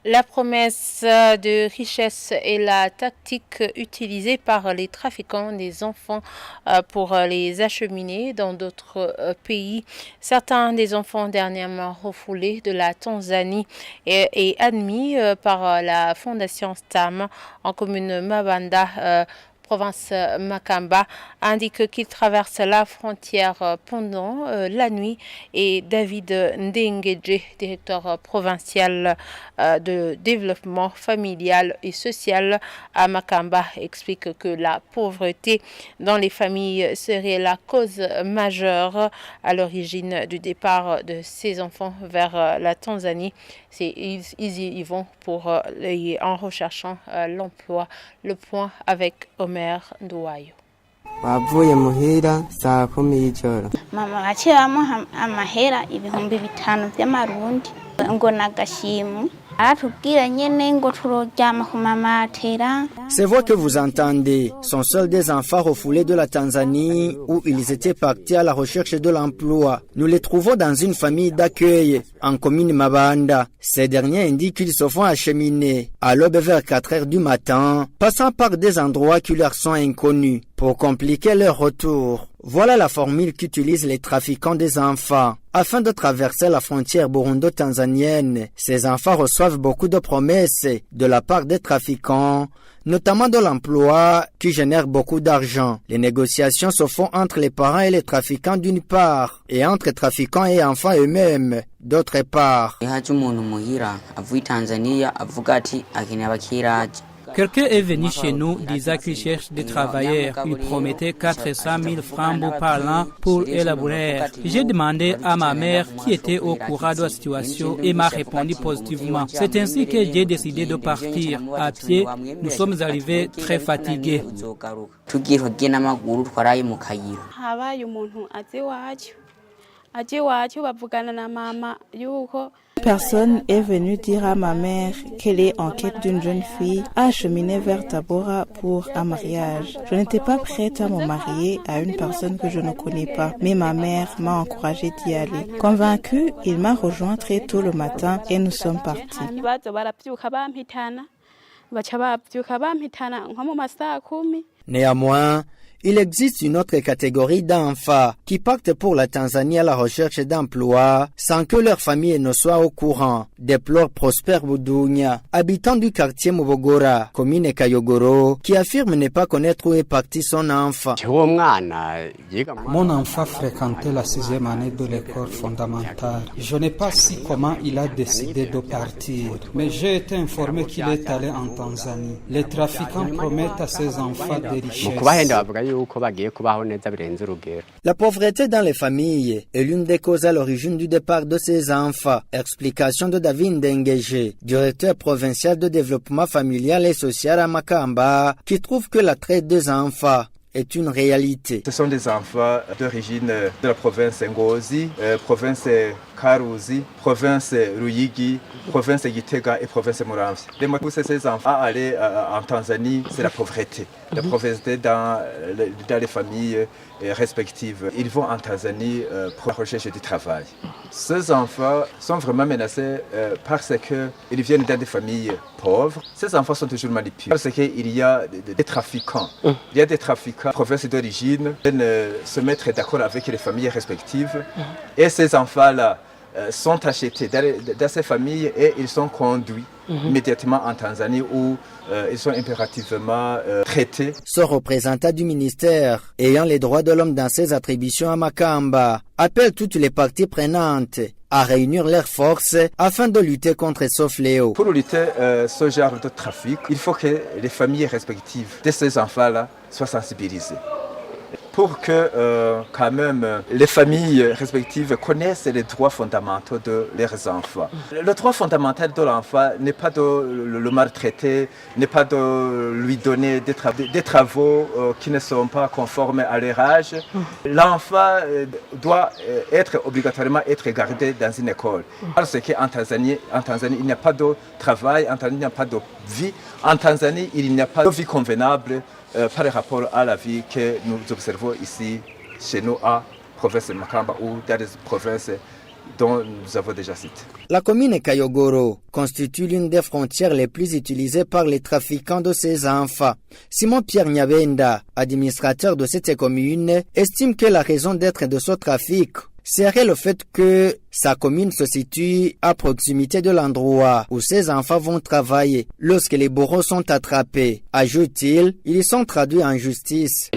La promesse de richesse est la tactique utilisée par les trafiquants des enfants pour les acheminer dans d'autres pays. Certains des enfants dernièrement refoulés de la Tanzanie et admis par la Fondation STAM en commune Mabanda, province Makamba, indique qu'il traverse la frontière pendant la nuit et David Ndengeje, directeur provincial de développement familial et social à Makamba, explique que la pauvreté dans les familles serait la cause majeure à l'origine du départ de ces enfants vers la Tanzanie. Ils y vont en recherchant l'emploi. Le point avec Omer Nduwayo. Bavuye muhira saa 10 y'ijoro. Mama baciramwo amahera ibihumbi 5 vy'amarundi ngo nagashimu aratubwira nyene ngo turoryama ku mamatera. Ces voix que vous entendez sont celles des enfants refoulés de la Tanzanie où ils étaient partis à la recherche de l'emploi. Nous les trouvons dans une famille d'accueil en commune Mabanda. Ces derniers indiquent qu'ils se font acheminer à l'aube vers 4 heures du matin, passant par des endroits qui leur sont inconnus pour compliquer leur retour. Voilà la formule qu'utilisent les trafiquants des enfants. Afin de traverser la frontière burundo-tanzanienne, ces enfants reçoivent beaucoup de promesses de la part des trafiquants, notamment de l'emploi qui génère beaucoup d'argent. Les négociations se font entre les parents et les trafiquants d'une part, et entre trafiquants et enfants eux-mêmes d'autre part. Quelqu'un est venu chez nous disant qu'il cherche des travailleurs. Il promettait 400 000 francs par an pour élaborer. J'ai demandé à ma mère qui était au courant de la situation et m'a répondu positivement. C'est ainsi que j'ai décidé de partir. À pied, nous sommes arrivés très fatigués. Personne est venu dire à ma mère qu'elle est en quête d'une jeune fille à acheminer vers Tabora pour un mariage. Je n'étais pas prête à me marier à une personne que je ne connais pas, mais ma mère m'a encouragée d'y aller. Convaincue, il m'a rejoint très tôt le matin et nous sommes partis. Néanmoins, il existe une autre catégorie d'enfants qui partent pour la Tanzanie à la recherche d'emploi sans que leur famille ne soit au courant, déplore Prosper Boudounia, habitant du quartier Mubogora, commune Kayogoro, qui affirme ne pas connaître où est parti son enfant. Mon enfant fréquentait la 6e année de l'école fondamentale. Je n'ai pas su comment il a décidé de partir, mais j'ai été informé qu'il est allé en Tanzanie. Les trafiquants promettent à ces enfants des richesses. La pauvreté dans les familles est l'une des causes à l'origine du départ de ces enfants. Explication de David Ndengeje, directeur provincial de développement familial et social à Makamba, qui trouve que la traite des enfants est une réalité. Ce sont des enfants d'origine de la province Ngozi, province Karuzi, province Ruyigi, province Gitega et province Muramvya. Les motifs de ces enfants à aller en Tanzanie, c'est la pauvreté. La pauvreté dans les familles respectives. Ils vont en Tanzanie pour la recherche du travail. Ces enfants sont vraiment menacés parce qu'ils viennent dans des familles pauvres. Ces enfants sont toujours manipulés parce qu'il y a des trafiquants. Il y a des trafiquants de province d'origine qui se mettent d'accord avec les familles respectives. Et ces enfants-là sont achetés dans ces familles et ils sont conduits immédiatement en Tanzanie où ils sont impérativement traités. Ce représentant du ministère ayant les droits de l'homme dans ses attributions à Makamba appelle toutes les parties prenantes à réunir leurs forces afin de lutter contre ce fléau. Pour lutter ce genre de trafic, il faut que les familles respectives de ces enfants-là soient sensibilisées. Pour que quand même les familles respectives connaissent les droits fondamentaux de leurs enfants. Le droit fondamental de l'enfant n'est pas de le maltraiter, n'est pas de lui donner des travaux qui ne sont pas conformes à leur âge. L'enfant doit obligatoirement être gardé dans une école. Parce qu'en Tanzanie, il n'y a pas de travail, en Tanzanie, il n'y a pas de vie. En Tanzanie, il n'y a pas de vie convenable par rapport à la vie que nous observons ici, chez nous, à province de Makamba ou dans les provinces dont nous avons déjà cité. La commune Kayogoro constitue l'une des frontières les plus utilisées par les trafiquants de ces enfants. Simon-Pierre Nyabenda, administrateur de cette commune, estime que la raison d'être de ce trafic serait le fait que sa commune se situe à proximité de l'endroit où ses enfants vont travailler. Lorsque les bourreaux sont attrapés, ajoute-t-il, ils sont traduits en justice.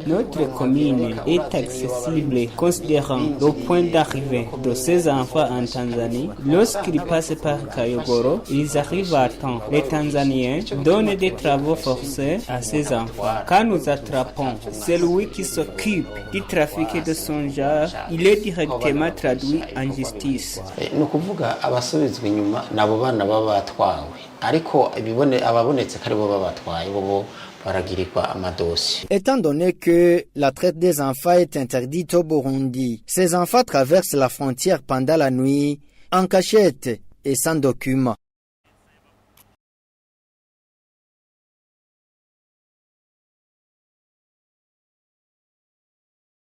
Notre commune est accessible considérant le point d'arrivée de ces enfants en Tanzanie. Lorsqu'ils passent par Kayogoro, ils arrivent à temps. Les Tanzaniens donnent des travaux forcés à ces enfants. Quand nous attrapons celui qui s'occupe du trafic de son genre, il est directement traduit en justice. Étant donné que la traite des enfants est interdite au Burundi, ces enfants traversent la frontière pendant la nuit en cachette et sans document.